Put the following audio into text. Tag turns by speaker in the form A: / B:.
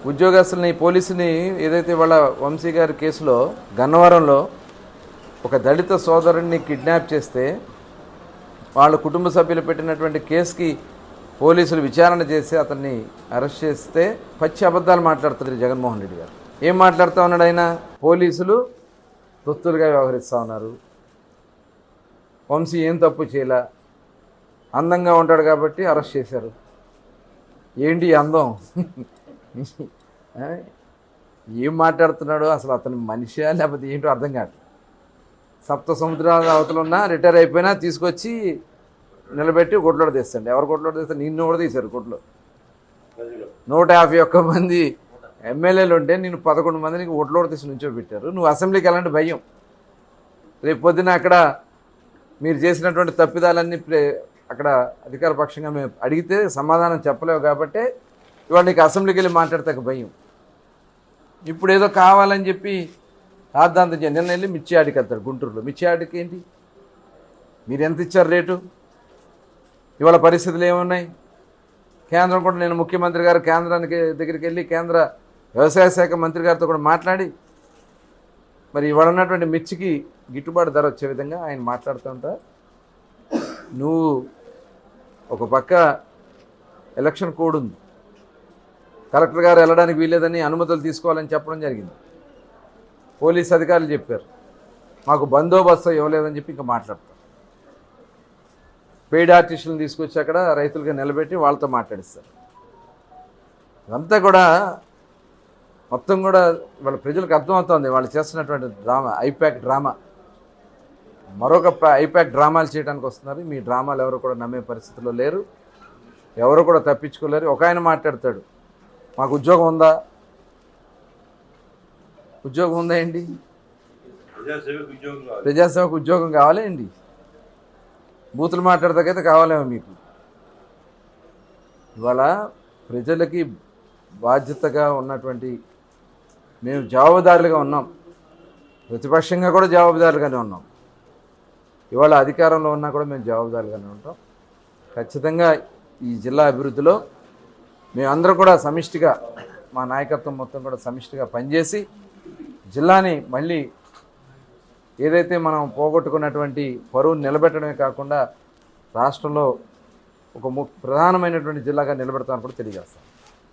A: ఉద్యోగస్తుల్ని పోలీసుని ఏదైతే వాళ్ళ వంశీ గారి కేసులో గన్నవరంలో ఒక దళిత సోదరుడిని కిడ్నాప్ చేస్తే వాళ్ళ కుటుంబ సభ్యులు పెట్టినటువంటి కేసుకి పోలీసులు విచారణ చేసి అతన్ని అరెస్ట్ చేస్తే పచ్చి అబద్ధాలు మాట్లాడుతుంది జగన్మోహన్ రెడ్డి గారు. ఏం మాట్లాడుతూ ఉన్నాడు ఆయన? పోలీసులు తొత్తులుగా వ్యవహరిస్తూ ఉన్నారు, వంశీ ఏం తప్పు చేయలే, అందంగా ఉంటాడు కాబట్టి అరెస్ట్ చేశారు. ఏంటి అందం? ఏం మాట్లాడుతున్నాడు అసలు? అతని మనిషా లేకపోతే ఏంటో అర్థం కాదు. సప్త సముద్రాల అవతల ఉన్నా రిటైర్ అయిపోయినా తీసుకొచ్చి నిలబెట్టి కొట్లో తీస్తాండి. ఎవరు కొట్లో తీస్తారు? నిన్ను కూడా తీశారు కొట్లో. 151 మంది ఎమ్మెల్యేలు ఉంటే నేను 11 మందిని ఓట్లో తీసి నుంచోబెట్టారు. నువ్వు అసెంబ్లీకి వెళ్ళంటే భయం. రేపు పొద్దున అక్కడ మీరు చేసినటువంటి తప్పిదాలన్నీ అక్కడ అధికార పక్షంగా మేము అడిగితే సమాధానం చెప్పలేవు కాబట్టి ఇవాళ నీకు అసెంబ్లీకి వెళ్ళి మాట్లాడితే భయం. ఇప్పుడు ఏదో కావాలని చెప్పి రాద్దాంతం నిన్న వెళ్ళి మిర్చి ఆడికి వెళ్తారు గుంటూరులో. మిర్చి ఆడికి ఏంటి? మీరు ఎంత ఇచ్చారు రేటు? ఇవాళ పరిస్థితులు ఏమున్నాయి? కేంద్రం కూడా, నేను ముఖ్యమంత్రి గారు కేంద్రానికి దగ్గరికి వెళ్ళి కేంద్ర వ్యవసాయ శాఖ మంత్రి గారితో కూడా మాట్లాడి మరి ఇవాళ ఉన్నటువంటి మిర్చికి గిట్టుబాటు ధర వచ్చే విధంగా ఆయన మాట్లాడుతుంటా. నువ్వు ఒక పక్క ఎలక్షన్ కోడ్ ఉంది, కలెక్టర్ గారు వెళ్ళడానికి వీల్లేదని అనుమతులు తీసుకోవాలని చెప్పడం జరిగింది. పోలీస్ అధికారులు చెప్పారు మాకు బందోబస్తు ఇవ్వలేదని చెప్పి ఇంకా మాట్లాడతారు. పెయిడ్ ఆర్టిస్టులను తీసుకొచ్చి అక్కడ రైతులుగా నిలబెట్టి వాళ్ళతో మాట్లాడిస్తారు. ఇదంతా కూడా మొత్తం కూడా వాళ్ళ ప్రజలకు అర్థమవుతుంది వాళ్ళు చేస్తున్నటువంటి డ్రామా, ఐపాక్ డ్రామా. మరొక ఐపాక్ డ్రామాలు చేయడానికి వస్తున్నారు. మీ డ్రామాలు ఎవరు కూడా నమ్మే పరిస్థితిలో లేరు, ఎవరు కూడా తప్పించుకోలేరు. ఒక ఆయన మాట్లాడతాడు, మాకు ఉద్యోగం ఉందా? ఉద్యోగం ఉందా ఏంటి? ప్రజాసేవకు ఉద్యోగం కావాలా ఏంటి? బూతులు మాట్లాడతాకైతే కావాలేమో మీకు. ఇవాళ ప్రజలకి బాధ్యతగా ఉన్నటువంటి మేము జవాబుదారులుగా ఉన్నాం, ప్రతిపక్షంగా కూడా జవాబుదారులుగానే ఉన్నాం. ఇవాళ అధికారంలో ఉన్నా కూడా మేము జవాబుదారులుగానే ఉంటాం. ఖచ్చితంగా ఈ జిల్లా అభివృద్ధిలో మేమందరం కూడా సమిష్టిగా, మా నాయకత్వం మొత్తం కూడా సమిష్టిగా పనిచేసి జిల్లాని మళ్ళీ ఏదైతే మనం పోగొట్టుకున్నటువంటి పరువును నిలబెట్టడమే కాకుండా రాష్ట్రంలో ఒక ప్రధానమైనటువంటి జిల్లాగా నిలబెడతామని కూడా తెలియజేస్తాం.